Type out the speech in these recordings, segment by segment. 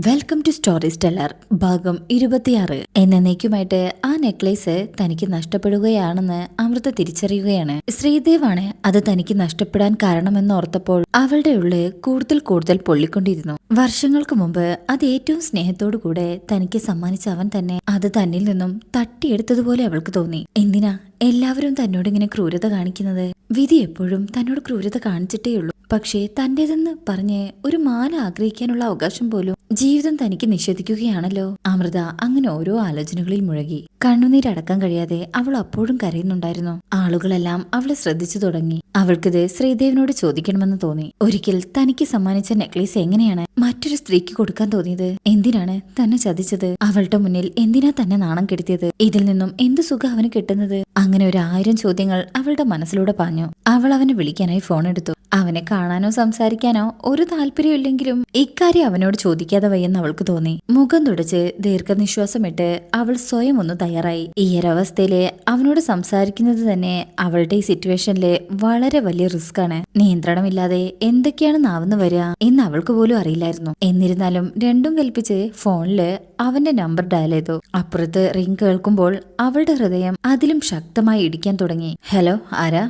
Welcome to story Stellar ഭാഗം 26. എന്നേക്കുമായിട്ട് ആ necklace തനിക്ക് നഷ്ടപ്പെടുകയാണെന്ന് അമൃത തിരിച്ചറിയുകയാണ്. ശ്രീദേവാണ് അത് തനിക്ക് നഷ്ടപ്പെടാൻ കാരണമെന്ന് ഓർത്തപ്പോൾ അവളുടെ ഉള്ളിൽ കൂടുതൽ പൊള്ളിക്കൊണ്ടിരുന്നു. വർഷങ്ങൾക്ക് മുമ്പ് അത് ഏറ്റവും സ്നേഹത്തോടു കൂടെ തനിക്ക് സമ്മാനിച്ച അവൻ തന്നെ അത് തന്നിൽ നിന്നും തട്ടിയെടുത്തതുപോലെ അവൾക്ക് തോന്നി. എന്തിനാ എല്ലാവരും തന്നോട് ഇങ്ങനെ ക്രൂരത കാണിക്കുന്നത്? വിധി എപ്പോഴും തന്നോട് ക്രൂരത കാണിച്ചിട്ടേയുള്ളൂ. പക്ഷേ തന്റേതെന്ന് പറഞ്ഞ് ഒരു മാല ആഗ്രഹിക്കാനുള്ള അവകാശം പോലും ജീവിതം തനിക്ക് നിഷേധിക്കുകയാണല്ലോ. അമൃത അങ്ങനെ ഓരോ ആലോചനകളിൽ മുഴുകി. കണ്ണുനീരടക്കാൻ കഴിയാതെ അവൾ അപ്പോഴും കരയുന്നുണ്ടായിരുന്നു. ആളുകളെല്ലാം അവളെ ശ്രദ്ധിച്ചു തുടങ്ങി. അവൾക്കിത് ശ്രീദേവിനോട് ചോദിക്കണമെന്ന് തോന്നി. ഒരിക്കൽ തനിക്ക് സമ്മാനിച്ച നെക്ലേസ് എങ്ങനെയാണ് മറ്റൊരു സ്ത്രീക്ക് കൊടുക്കാൻ തോന്നിയത്? എന്തിനാണ് തന്നെ ചതിച്ചത്? അവളുടെ മുന്നിൽ എന്തിനാ തന്നെ നാണം കെടുത്തിയത്? ഇതിൽ നിന്നും എന്ത് സുഖം അവന് കിട്ടുന്നത്? അങ്ങനെ 1000 ചോദ്യങ്ങൾ അവളുടെ മനസ്സിലൂടെ പാഞ്ഞു. അവൾ അവനെ വിളിക്കാനായി ഫോൺ എടുത്തു. അവനെ കാണാനോ സംസാരിക്കാനോ ഒരു താല്പര്യമില്ലെങ്കിലും ഇക്കാര്യം അവനോട് ചോദിക്കാതെ വയ്യെന്ന് അവൾക്ക് തോന്നി. മുഖം തുടച്ച് ദീർഘനിശ്വാസമിട്ട് അവൾ സ്വയം ഒന്ന് തയ്യാറായി. ഈ ഒരവസ്ഥയില് അവനോട് സംസാരിക്കുന്നത് തന്നെ അവളുടെ ഈ സിറ്റുവേഷനില് വളരെ വലിയ റിസ്ക് ആണ്. നിയന്ത്രണമില്ലാതെ എന്തൊക്കെയാണ് നാവെന്ന് വരിക എന്ന് അവൾക്ക് പോലും അറിയില്ലായിരുന്നു. എന്നിരുന്നാലും രണ്ടും കൽപ്പിച്ച് ഫോണില് അവന്റെ നമ്പർ ഡയൽ ചെയ്തു. അപ്പുറത്ത് റിംഗ് കേൾക്കുമ്പോൾ അവളുടെ ഹൃദയം അതിലും ശക്തമായി ഇടിക്കാൻ തുടങ്ങി. ഹലോ, ആരാ?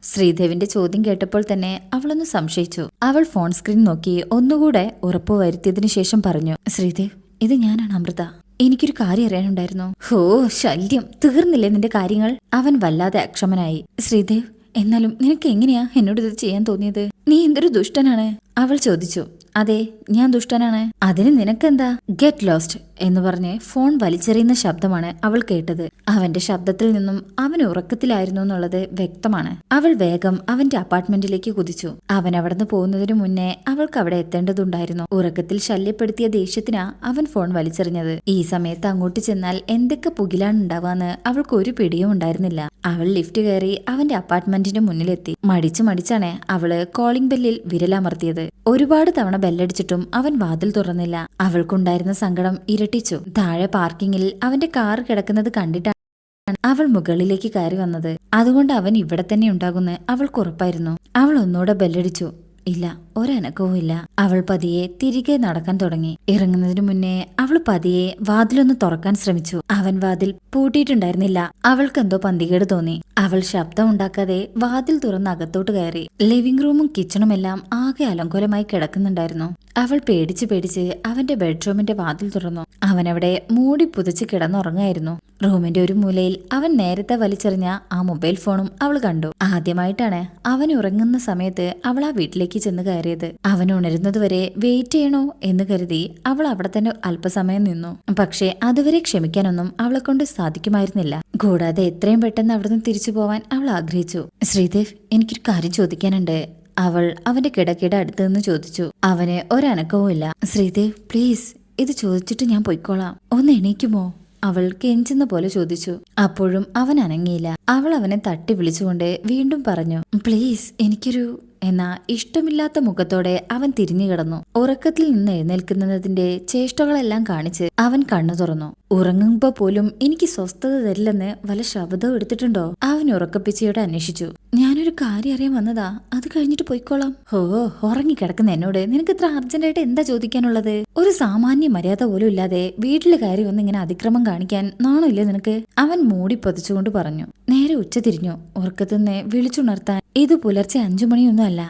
ശ്രീദേവിന്റെ ചോദ്യം കേട്ടപ്പോൾ തന്നെ അവളൊന്ന് സംശയിച്ചു. അവൾ ഫോൺ സ്ക്രീൻ നോക്കി ഒന്നുകൂടെ ഉറപ്പുവരുത്തിയതിനു ശേഷം പറഞ്ഞു, ശ്രീദേവ്, ഇത് ഞാനാണ് അമൃത. എനിക്കൊരു കാര്യം അറിയാനുണ്ടായിരുന്നു. ഹോ, ശല്യം തീർന്നില്ലേ നിന്റെ കാര്യങ്ങൾ? അവൻ വല്ലാതെ അക്ഷമനായി. ശ്രീദേവ്, എന്നാലും നിനക്ക് എങ്ങനെയാ എന്നോട് ഇത് ചെയ്യാൻ തോന്നിയത്? നീ എന്തൊരു ദുഷ്ടനാണ്? അവൾ ചോദിച്ചു. അതെ, ഞാൻ ദുഷ്ടനാണ്. അതിന് നിനക്കെന്താ? ഗെറ്റ് ലോസ്റ്റ് എന്ന് പറഞ്ഞ് ഫോൺ വലിച്ചെറിയുന്ന ശബ്ദമാണ് അവൾ കേട്ടത്. അവന്റെ ശബ്ദത്തിൽ നിന്നും അവൻ ഉറക്കത്തിലായിരുന്നു എന്നുള്ളത് വ്യക്തമാണ്. അവൾ വേഗം അവന്റെ അപ്പാർട്ട്മെന്റിലേക്ക് കുതിച്ചു. അവൻ അവിടുന്ന് പോകുന്നതിനു മുന്നേ അവൾക്ക് അവിടെ എത്തേണ്ടതുണ്ടായിരുന്നു. ഉറക്കത്തിൽ ശല്യപ്പെടുത്തിയ ദേഷ്യത്തിനാ അവൻ ഫോൺ വലിച്ചെറിഞ്ഞത്. ഈ സമയത്ത് അങ്ങോട്ട് ചെന്നാൽ എന്തൊക്കെ പുകിലാണ് ഉണ്ടാവാന്ന് അവൾക്ക് ഒരു പിടിയും ഉണ്ടായിരുന്നില്ല. അവൾ ലിഫ്റ്റ് കയറി അവന്റെ അപ്പാർട്ട്മെന്റിന് മുന്നിലെത്തി. മടിച്ചാണ് അവള് കോളിംഗ് ബെല്ലിൽ വിരലമർത്തിയത്. ഒരുപാട് തവണ ബെല്ലടിച്ചിട്ടും അവൻ വാതിൽ തുറന്നില്ല. അവൾക്കുണ്ടായിരുന്ന സങ്കടം ഇരട്ടിച്ചു. താഴെ പാർക്കിങ്ങിൽ അവന്റെ കാർ കിടക്കുന്നത് കണ്ടിട്ടാണ് അവൾ മുകളിലേക്ക് കയറി വന്നത്. അതുകൊണ്ട് അവൻ ഇവിടെ തന്നെ ഉണ്ടാകുമെന്ന് അവൾക്ക് ഉറപ്പായിരുന്നു. അവൾ ഒന്നുകൂടെ ബെല്ലടിച്ചു. ഇല്ല, ഒരനക്കവും ഇല്ല. അവൾ പതിയെ തിരികെ നടക്കാൻ തുടങ്ങി. ഇറങ്ങുന്നതിനു മുന്നേ അവൾ പതിയെ വാതിലൊന്ന് തുറക്കാൻ ശ്രമിച്ചു. അവൻ വാതിൽ പൂട്ടിയിട്ടുണ്ടായിരുന്നില്ല. അവൾക്കെന്തോ പന്തികേട് തോന്നി. അവൾ ശബ്ദം ഉണ്ടാക്കാതെ വാതിൽ തുറന്ന് അകത്തോട്ട് കയറി. ലിവിംഗ് റൂമും കിച്ചണും എല്ലാം ആകെ അലങ്കോലമായി കിടക്കുന്നുണ്ടായിരുന്നു. അവൾ പേടിച്ച് അവന്റെ ബെഡ്റൂമിന്റെ വാതിൽ തുറന്നു. അവനവിടെ മൂടി പുതച്ച് കിടന്നുറങ്ങായിരുന്നു. റൂമിന്റെ ഒരു മൂലയിൽ അവൻ നേരത്തെ വലിച്ചെറിഞ്ഞ ആ മൊബൈൽ ഫോണും അവൾ കണ്ടു. ആദ്യമായിട്ടാണ് അവൻ ഉറങ്ങുന്ന സമയത്ത് അവൾ ആ വീട്ടിലേക്ക് ചെന്ന് കയറിയത്. അവൻ ഉണരുന്നതുവരെ വെയിറ്റ് ചെയ്യണോ എന്ന് കരുതി അവൾ അവിടെ തന്നെ അല്പസമയം നിന്നു. പക്ഷെ അതുവരെ ക്ഷമിക്കാനൊന്നും അവളെ കൊണ്ട് സാധിക്കുമായിരുന്നില്ല. കൂടാതെ എത്രയും പെട്ടെന്ന് അവിടുന്ന് തിരിച്ചു പോവാൻ അവൾ ആഗ്രഹിച്ചു. ശ്രീദേവ്, എനിക്കൊരു കാര്യം ചോദിക്കാനുണ്ട്. അവൾ അവന്റെ കിടക്കിട അടുത്ത് നിന്ന് ചോദിച്ചു. അവന് ഒരനക്കവും ഇല്ല. ശ്രീദേവ്, പ്ലീസ്, ഇത് ചോദിച്ചിട്ട് ഞാൻ പൊയ്ക്കോളാം. ഒന്ന് എണീക്കുമോ? അവൾ കെഞ്ചുന്ന പോലെ ചോദിച്ചു. അപ്പോഴും അവൻ അനങ്ങിയില്ല. അവൾ അവനെ തട്ടി വിളിച്ചുകൊണ്ട് വീണ്ടും പറഞ്ഞു, പ്ലീസ്, എനിക്കൊരു... എന്നാ ഇഷ്ടമില്ലാത്ത മുഖത്തോടെ അവൻ തിരിഞ്ഞു കിടന്നു. ഉറക്കത്തിൽ നിന്ന് എഴുന്നേൽക്കുന്നതിന്റെ ചേഷ്ടകളെല്ലാം കാണിച്ച് അവൻ കണ്ണു തുറന്നു. ഉറങ്ങുമ്പോ പോലും എനിക്ക് സ്വസ്ഥത തരില്ലെന്ന് വല്ല ശബ്ദവും എടുത്തിട്ടുണ്ടോ? അവൻ ഉറക്കപ്പിച്ചയോടെ അന്വേഷിച്ചു. ഞാനൊരു കാര്യം അറിയാൻ വന്നതാ, അത് കഴിഞ്ഞിട്ട് പോയിക്കോളാം. ഹോ, ഉറങ്ങിക്കിടക്കുന്ന എന്നോട് നിനക്ക് ഇത്ര അർജന്റായിട്ട് എന്താ ചോദിക്കാനുള്ളത്? ഒരു സാമാന്യ മര്യാദ പോലും ഇല്ലാതെ വീട്ടിൽ കയറി വന്ന് ഇങ്ങനെ അതിക്രമം കാണിക്കാൻ നാണമില്ലേ നിനക്ക്? അവൻ മൂടി പൊതിച്ചുകൊണ്ട് പറഞ്ഞു. നേരെ ഉച്ച തിരിഞ്ഞു. ഉറക്കത്തിന്ന് വിളിച്ചുണർത്താൻ ഇത് പുലർച്ചെ 5 മണിയൊന്നും അല്ല.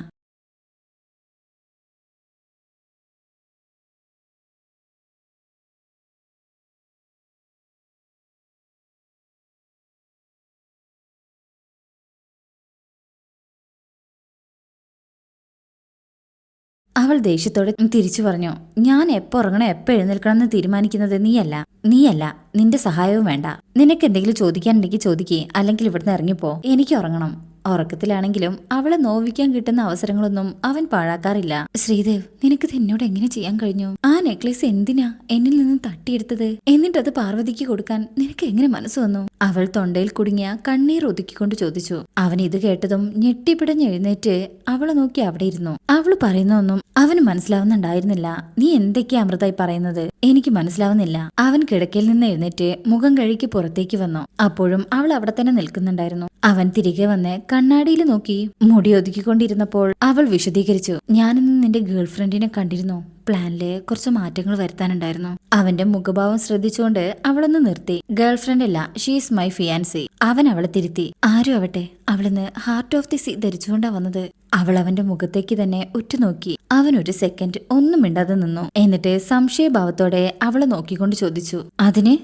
അവൾ ദേഷ്യത്തോടെ തിരിച്ചു പറഞ്ഞു. ഞാൻ എപ്പോ ഉറങ്ങണം എപ്പോ എഴുന്നേൽക്കണം എന്ന് തീരുമാനിക്കുന്നത് നീയല്ല. നിന്റെ സഹായവും വേണ്ട. നിനക്ക് എന്തെങ്കിലും ചോദിക്കാനുണ്ടെങ്കിൽ ചോദിക്കേ, അല്ലെങ്കിൽ ഇവിടുന്ന് ഇറങ്ങിപ്പോ. എനിക്ക് ഉറങ്ങണം. ഉറക്കത്തിലാണെങ്കിലും അവളെ നോവിക്കാൻ കിട്ടുന്ന അവസരങ്ങളൊന്നും അവൻ പാഴാക്കാറില്ല. ശ്രീദേവ്, നിനക്കിത് എന്നോട് എങ്ങനെ ചെയ്യാൻ കഴിഞ്ഞു? ആ നെക്ലേസ് എന്തിനാ എന്നിൽ നിന്ന് തട്ടിയെടുത്തത്? എന്നിട്ടത് പാർവതിക്ക് കൊടുക്കാൻ നിനക്ക് എങ്ങനെ മനസ്സ് വന്നു? അവൾ തൊണ്ടയിൽ കുടുങ്ങിയ കണ്ണീർ ഒതുക്കിക്കൊണ്ട് ചോദിച്ചു. അവൻ ഇത് കേട്ടതും ഞെട്ടിപ്പിടഞ്ഞ് എഴുന്നേറ്റ് അവളെ നോക്കി അവിടെ ഇരുന്നു. അവൾ പറയുന്നൊന്നും അവന് മനസ്സിലാവുന്നുണ്ടായിരുന്നില്ല. നീ എന്തൊക്കെയാ അമൃതായി പറയുന്നത്? എനിക്ക് മനസ്സിലാവുന്നില്ല. അവൻ കിടക്കയിൽ നിന്ന് എഴുന്നേറ്റ് മുഖം കഴുകി പുറത്തേക്ക് വന്നു. അപ്പോഴും അവൾ അവിടെ തന്നെ നിൽക്കുന്നുണ്ടായിരുന്നു. അവൻ തിരികെ വന്ന് കണ്ണാടിയിൽ നോക്കി മുടി ഒതുക്കിക്കൊണ്ടിരുന്നപ്പോൾ അവൾ വിശദീകരിച്ചു. ഞാനിന്ന് നിന്റെ ഗേൾഫ്രണ്ടിനെ കണ്ടിരുന്നു. പ്ലാനില് കുറച്ച് മാറ്റങ്ങൾ വരുത്താനുണ്ടായിരുന്നു. അവന്റെ മുഖഭാവം ശ്രദ്ധിച്ചുകൊണ്ട് അവളൊന്ന് നിർത്തി. ഗേൾഫ്രണ്ട് അല്ല, ഷീസ് മൈ ഫിയാൻസി. അവൻ അവളെ തിരുത്തി. ആരും ആവട്ടെ, അവളിന്ന് ഹാർട്ട് ഓഫ് ദി സീ ധരിച്ചുകൊണ്ടാ വന്നത്. അവൾ അവന്റെ മുഖത്തേക്ക് തന്നെ ഉറ്റുനോക്കി. അവൻ ഒരു സെക്കൻഡ് ഒന്നും മിണ്ടാതെ നിന്നു. എന്നിട്ട് സംശയഭാവത്തോടെ അവളെ നോക്കിക്കൊണ്ട് ചോദിച്ചു, അതിന്?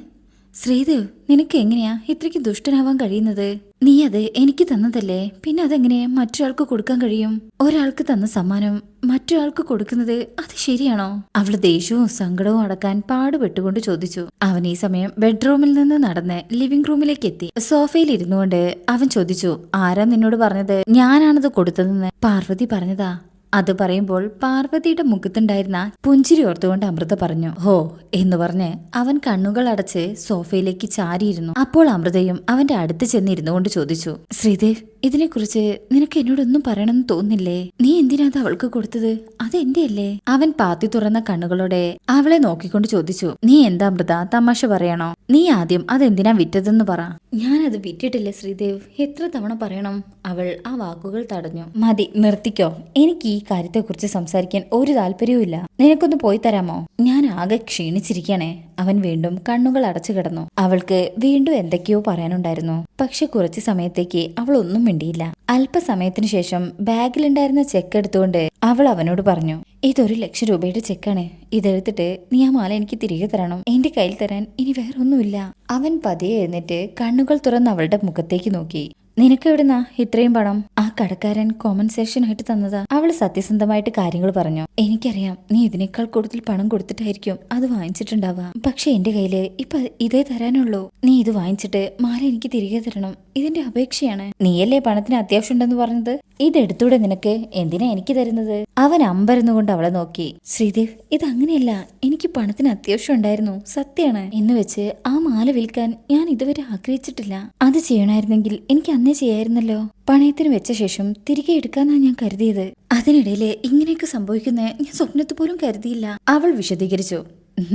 ശ്രീദേവ്, നിനക്ക് എങ്ങനെയാ ഇത്രയ്ക്ക് ദുഷ്ടനാവാൻ കഴിയുന്നത്? നീ അത് എനിക്ക് തന്നതല്ലേ, പിന്നെ അതെങ്ങനെ മറ്റൊരാൾക്ക് കൊടുക്കാൻ കഴിയും? ഒരാൾക്ക് തന്ന സമ്മാനം മറ്റൊരാൾക്ക് കൊടുക്കുന്നത് അത് ശരിയാണോ? അവള് ദേഷ്യവും സങ്കടവും അടക്കാൻ പാടുപെട്ടുകൊണ്ട് ചോദിച്ചു. അവൻ ഈ സമയം ബെഡ്റൂമിൽ നിന്ന് നടന്ന് ലിവിംഗ് റൂമിലേക്ക് എത്തി. സോഫയിൽ ഇരുന്നുകൊണ്ട് അവൻ ചോദിച്ചു, ആരാ നിന്നോട് പറഞ്ഞത് ഞാനാണത് കൊടുത്തതെന്ന്? പാർവതി പറഞ്ഞതാ. അത് പറയുമ്പോൾ പാർവതിയുടെ മുഖത്തുണ്ടായിരുന്ന പുഞ്ചിരി ഓർത്തുകൊണ്ട് അമൃത പറഞ്ഞു. ഹോ എന്ന് പറഞ്ഞ് അവൻ കണ്ണുകൾ അടച്ച് സോഫയിലേക്ക് ചാരിയിരുന്നു. അപ്പോൾ അമൃതയും അവന്റെ അടുത്ത് ചെന്നിരുന്നു കൊണ്ട് ചോദിച്ചു, ശ്രീദേവ്, ഇതിനെക്കുറിച്ച് നിനക്ക് എന്നോടൊന്നും പറയണമെന്ന് തോന്നില്ലേ? നീ എന്തിനാ അത് അവൾക്ക് കൊടുത്തത്? അത് എന്റെ അല്ലേ? അവൻ പാത്തി തുറന്ന കണ്ണുകളോടെ അവളെ നോക്കിക്കൊണ്ട് ചോദിച്ചു. നീ എന്താ അമൃത, തമാശ പറയണോ? നീ ആദ്യം അതെന്തിനാ വിറ്റതെന്ന് പറ. ഞാനത് വിറ്റിട്ടില്ല ശ്രീദേവ്, എത്ര തവണ പറയണം? അവൾ ആ വാക്കുകൾ തടഞ്ഞു. മതി, നിർത്തിക്കോ. എനിക്ക് ഈ കാര്യത്തെക്കുറിച്ച് സംസാരിക്കാൻ ഒരു താല്പര്യവും ഇല്ല. നിനക്കൊന്ന് പോയി തരാമോ? ഞാൻ ആകെ ക്ഷീണിച്ചിരിക്കണേ. അവൻ വീണ്ടും കണ്ണുകൾ അടച്ചു കിടന്നു. അവൾക്ക് വീണ്ടും എന്തൊക്കെയോ പറയാനുണ്ടായിരുന്നു. പക്ഷെ കുറച്ചു സമയത്തേക്ക് അവൾ ഒന്നും മിണ്ടിയില്ല. അല്പസമയത്തിനു ശേഷം ബാഗിലുണ്ടായിരുന്ന ചെക്ക് എടുത്തുകൊണ്ട് അവൾ അവനോട് പറഞ്ഞു, ഇതൊരു 1,00,000 രൂപയുടെ ചെക്കാണ്. ഇതെടുത്തിട്ട് നീ ആ മാല എനിക്ക് തിരികെ തരണം. എന്റെ കയ്യിൽ തരാൻ ഇനി വേറൊന്നുമില്ല. അവൻ പതിയെ എഴുന്നേറ്റ് കണ്ണുകൾ തുറന്ന് അവളുടെ മുഖത്തേക്ക് നോക്കി. നിനക്ക് എവിടുന്നാ ഇത്രയും പണം? ആ കടക്കാരൻ കോമ്പൻസേഷൻ ആയിട്ട് തന്നതാ. അവള് സത്യസന്ധമായിട്ട് കാര്യങ്ങൾ പറഞ്ഞു. എനിക്കറിയാം, നീ ഇതിനേക്കാൾ കൂടുതൽ പണം കൊടുത്തിട്ടായിരിക്കും അത് വാങ്ങിച്ചിട്ടുണ്ടാവുക. പക്ഷെ എന്റെ കയ്യില് ഇപ്പൊ ഇതേ തരാനുള്ളൂ. നീ ഇത് വാങ്ങിച്ചിട്ട് മാല എനിക്ക് തിരികെ തരണം. ഇതിന്റെ അപേക്ഷയാണ്. നീയല്ലേ പണത്തിന് അത്യാവശ്യം ഉണ്ടെന്ന് പറഞ്ഞത്? ഇതെടുത്തൂടെ നിനക്ക്? എന്തിനാ എനിക്ക് തരുന്നത്? അവൻ അമ്പരന്നുകൊണ്ട് അവളെ നോക്കി. ശ്രീദേവ്, ഇതങ്ങനെയല്ല. എനിക്ക് പണത്തിന് അത്യാവശ്യം ഉണ്ടായിരുന്നു, സത്യാണ്. എന്ന് വെച്ച് ആ മാല വിൽക്കാൻ ഞാൻ ഇതുവരെ ആഗ്രഹിച്ചിട്ടില്ല. അത് ചെയ്യണമായിരുന്നെങ്കിൽ എനിക്ക് അന്നേ ചെയ്യായിരുന്നല്ലോ. പണയത്തിന് വെച്ച ശേഷം തിരികെ എടുക്കാന്നാ ഞാൻ കരുതിയത്. അതിനിടയില് ഇങ്ങനെയൊക്കെ സംഭവിക്കുന്നേ ഞാൻ സ്വപ്നത്തിൽ പോലും കരുതിയില്ല. അവൾ വിശദീകരിച്ചു.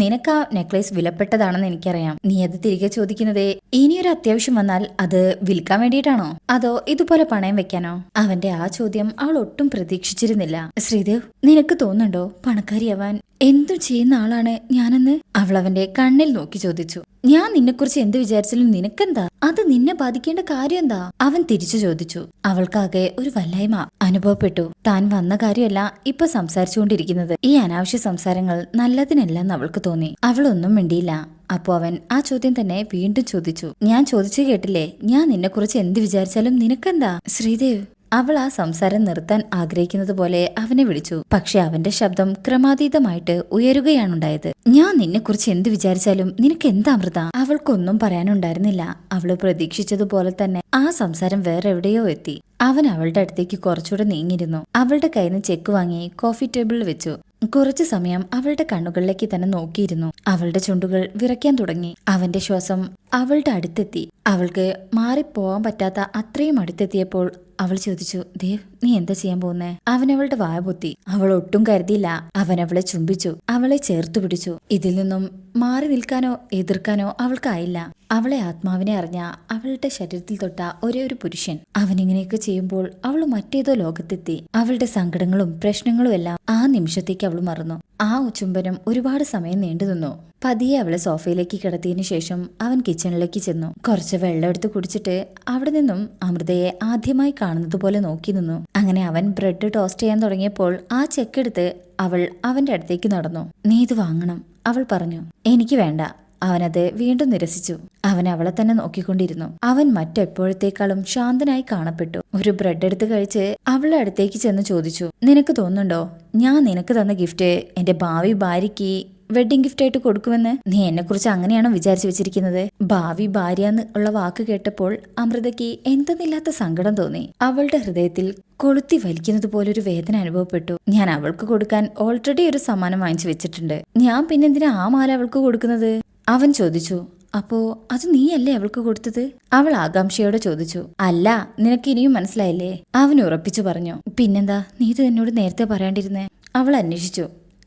നിനക്ക് ആ നെക്ലേസ് വിലപ്പെട്ടതാണെന്ന് എനിക്കറിയാം. നീ അത് തിരികെ ചോദിക്കുന്നത് ഇനിയൊരു അത്യാവശ്യം വന്നാൽ അത് വിൽക്കാൻ വേണ്ടിയിട്ടാണോ, അതോ ഇതുപോലെ പണയം വെക്കാനോ? അവന്റെ ആ ചോദ്യം അവൾ ഒട്ടും പ്രതീക്ഷിച്ചിരുന്നില്ല. ശ്രീദേവ്, നിനക്ക് തോന്നുന്നുണ്ടോ പണക്കാരിയാവാൻ എന്തും ചെയ്യുന്ന ആളാണ് ഞാനെന്ന്? അവൾ അവന്റെ കണ്ണിൽ നോക്കി ചോദിച്ചു. ഞാൻ നിന്നെക്കുറിച്ച് എന്ത് വിചാരിച്ചാലും നിനക്കെന്താ? അത് നിന്നെ ബാധിക്കേണ്ട കാര്യം എന്താ? അവൻ തിരിച്ചു ചോദിച്ചു. അവൾക്കാകെ ഒരു വല്ലായ്മ അനുഭവപ്പെട്ടു. താൻ വന്ന കാര്യമല്ല ഇപ്പൊ സംസാരിച്ചുകൊണ്ടിരിക്കുന്നത്. ഈ അനാവശ്യ സംസാരങ്ങൾ നല്ലതിനല്ലെന്ന് അവൾക്ക് തോന്നി. അവളൊന്നും മിണ്ടിയില്ല. അപ്പോ അവൻ ആ ചോദ്യം തന്നെ വീണ്ടും ചോദിച്ചു. ഞാൻ ചോദിച്ചു കേട്ടില്ലേ, ഞാൻ നിന്നെക്കുറിച്ച് എന്ത് വിചാരിച്ചാലും നിനക്കെന്താ? ശ്രീദേവ്, അവൾ ആ സംസാരം നിർത്താൻ ആഗ്രഹിക്കുന്നത് പോലെ അവനെ വിളിച്ചു. പക്ഷെ അവന്റെ ശബ്ദം ക്രമാതീതമായിട്ട് ഉയരുകയാണുണ്ടായത്. ഞാൻ നിന്നെക്കുറിച്ച് എന്ത് വിചാരിച്ചാലും നിനക്ക് എന്താ അമൃത? അവൾക്കൊന്നും പറയാനുണ്ടായിരുന്നില്ല. അവള് പ്രതീക്ഷിച്ചതുപോലെ തന്നെ ആ സംസാരം വേറെ എവിടെയോ എത്തി. അവൻ അവളുടെ അടുത്തേക്ക് കുറച്ചുകൂടെ നീങ്ങിയിരുന്നു. അവളുടെ കയ്യിൽ നിന്ന് ചെക്ക് വാങ്ങി കോഫി ടേബിളിൽ വെച്ചു. കുറച്ചു സമയം അവളുടെ കണ്ണുകളിലേക്ക് തന്നെ നോക്കിയിരുന്നു. അവളുടെ ചുണ്ടുകൾ വിറയ്ക്കാൻ തുടങ്ങി. അവന്റെ ശ്വാസം അവളുടെ അടുത്തെത്തി. അവൾക്ക് മാറിപ്പോവാൻ പറ്റാത്ത അത്രയും അടുത്തെത്തിയപ്പോൾ അവൾ ചോദിച്ചു, ദേവ്, നീ എന്താ ചെയ്യാൻ പോകുന്നേ? അവൻ അവളുടെ വായ പൊത്തി. അവൾ ഒട്ടും കരുതിയില്ല. അവൻ അവളെ ചുംബിച്ചു. അവളെ ചേർത്തു പിടിച്ചു. ഇതിൽ നിന്നും മാറി നിൽക്കാനോ എതിർക്കാനോ അവൾക്കായില്ല. അവളെ ആത്മാവിനെ അറിഞ്ഞ അവളുടെ ശരീരത്തിൽ തൊട്ട ഒരേ ഒരു പുരുഷൻ. അവനിങ്ങനെയൊക്കെ ചെയ്യുമ്പോൾ അവൾ മറ്റേതോ ലോകത്തെത്തി. അവളുടെ സങ്കടങ്ങളും പ്രശ്നങ്ങളും എല്ലാം ആ നിമിഷത്തേക്ക് അവൾ മറന്നു. ആ ചുംബനം ഒരുപാട് സമയം നീണ്ടുനിന്നു. പതിയെ അവളെ സോഫയിലേക്ക് കിടത്തിയതിനു ശേഷം അവൻ കിച്ചണിലേക്ക് ചെന്നു. കുറച്ച് വെള്ളം എടുത്ത് കുടിച്ചിട്ട് അവിടെ നിന്നും അമൃതയെ ആദ്യമായി കാണുന്നത് പോലെ നോക്കി നിന്നു. അങ്ങനെ അവൻ ബ്രെഡ് ടോസ്റ്റ് ചെയ്യാൻ തുടങ്ങിയപ്പോൾ ആ ചെക്കെടുത്ത് അവൾ അവന്റെ അടുത്തേക്ക് നടന്നു. നീ ഇത് വാങ്ങണം, അവൾ പറഞ്ഞു. എനിക്ക് വേണ്ട. അവനത് വീണ്ടും നിരസിച്ചു. അവൻ അവളെ തന്നെ നോക്കിക്കൊണ്ടിരുന്നു. അവൻ മറ്റെപ്പോഴത്തേക്കാളും ശാന്തനായി കാണപ്പെട്ടു. ഒരു ബ്രെഡ് എടുത്ത് കഴിച്ച് അവളുടെ അടുത്തേക്ക് ചെന്ന് ചോദിച്ചു, നിനക്ക് തോന്നുന്നുണ്ടോ ഞാൻ നിനക്ക് തന്ന ഗിഫ്റ്റ് എന്റെ ഭാവി ഭാര്യയ്ക്ക് വെഡിങ് ഗിഫ്റ്റ് ആയിട്ട് കൊടുക്കുമെന്ന്? നീ എന്നെ കുറിച്ച് അങ്ങനെയാണോ വിചാരിച്ചു വെച്ചിരിക്കുന്നത്? ഭാവി ഭാര്യ എന്ന് ഉള്ള വാക്ക് കേട്ടപ്പോൾ അമൃതയ്ക്ക് എന്തെന്നില്ലാത്ത സങ്കടം തോന്നി. അവളുടെ ഹൃദയത്തിൽ കൊളുത്തി വലിക്കുന്നത് പോലൊരു വേദന അനുഭവപ്പെട്ടു. ഞാൻ അവൾക്ക് കൊടുക്കാൻ ഓൾറെഡി ഒരു സമ്മാനം വാങ്ങിച്ചു വെച്ചിട്ടുണ്ട്. ഞാൻ പിന്നെന്തിനാ ആ മാല അവൾക്ക് കൊടുക്കുന്നത്? അവൻ ചോദിച്ചു. അപ്പോ അത് നീയല്ലേ അവൾക്ക് കൊടുത്തത്? അവൾ ആകാംക്ഷയോടെ ചോദിച്ചു. അല്ല, നിനക്ക് ഇനിയും മനസ്സിലായില്ലേ? അവൻ ഉറപ്പിച്ചു പറഞ്ഞു. പിന്നെന്താ നീ ഇത് എന്നോട് നേരത്തെ പറയാണ്ടിരുന്നേ? അവൾ അന്വേഷിച്ചു.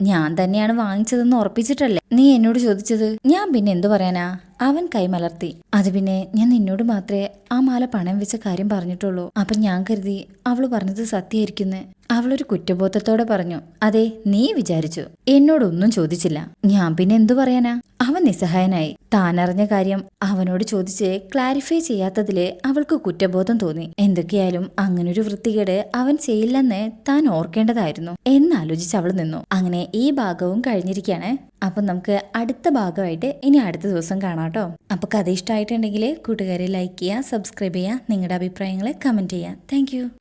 ഞാൻ തന്നെയാണ് വാങ്ങിച്ചതെന്ന് ഉറപ്പിച്ചിട്ടല്ലേ നീ എന്നോട് ചോദിച്ചത്? ഞാൻ പിന്നെ എന്തു പറയാനാ? അവൻ കൈമലർത്തി. അത് പിന്നെ ഞാൻ നിന്നോട് മാത്രമേ ആ മാല പണയം വെച്ച കാര്യം പറഞ്ഞിട്ടുള്ളൂ. അപ്പൊ ഞാൻ കരുതി അവള് പറഞ്ഞത് സത്യമായിരിക്കുന്ന്. അവളൊരു കുറ്റബോധത്തോടെ പറഞ്ഞു. അതെ, നീ വിചാരിച്ചു. എന്നോടൊന്നും ചോദിച്ചില്ല. ഞാൻ പിന്നെ എന്തു പറയാനാ? അവൻ നിസ്സഹായനായി. താനറിഞ്ഞ കാര്യം അവനോട് ചോദിച്ച് ക്ലാരിഫൈ ചെയ്യാത്തതില് അവൾക്ക് കുറ്റബോധം തോന്നി. എന്തൊക്കെയായാലും അങ്ങനൊരു വൃത്തികേട് അവൻ ചെയ്യില്ലെന്ന് താൻ ഓർക്കേണ്ടതായിരുന്നു എന്നാലോചിച്ച് അവൾ നിന്നു. അങ്ങനെ ഈ ഭാഗവും കഴിഞ്ഞിരിക്കുകയാണ്. അപ്പം നമുക്ക് അടുത്ത ഭാഗമായിട്ട് ഇനി അടുത്ത ദിവസം കാണാട്ടോ. അപ്പൊ കഥ ഇഷ്ടമായിട്ടുണ്ടെങ്കിൽ കൂട്ടുകാരെ ലൈക്ക് ചെയ്യുക, സബ്സ്ക്രൈബ് ചെയ്യുക, നിങ്ങളുടെ അഭിപ്രായങ്ങൾ കമന്റ് ചെയ്യുക. താങ്ക്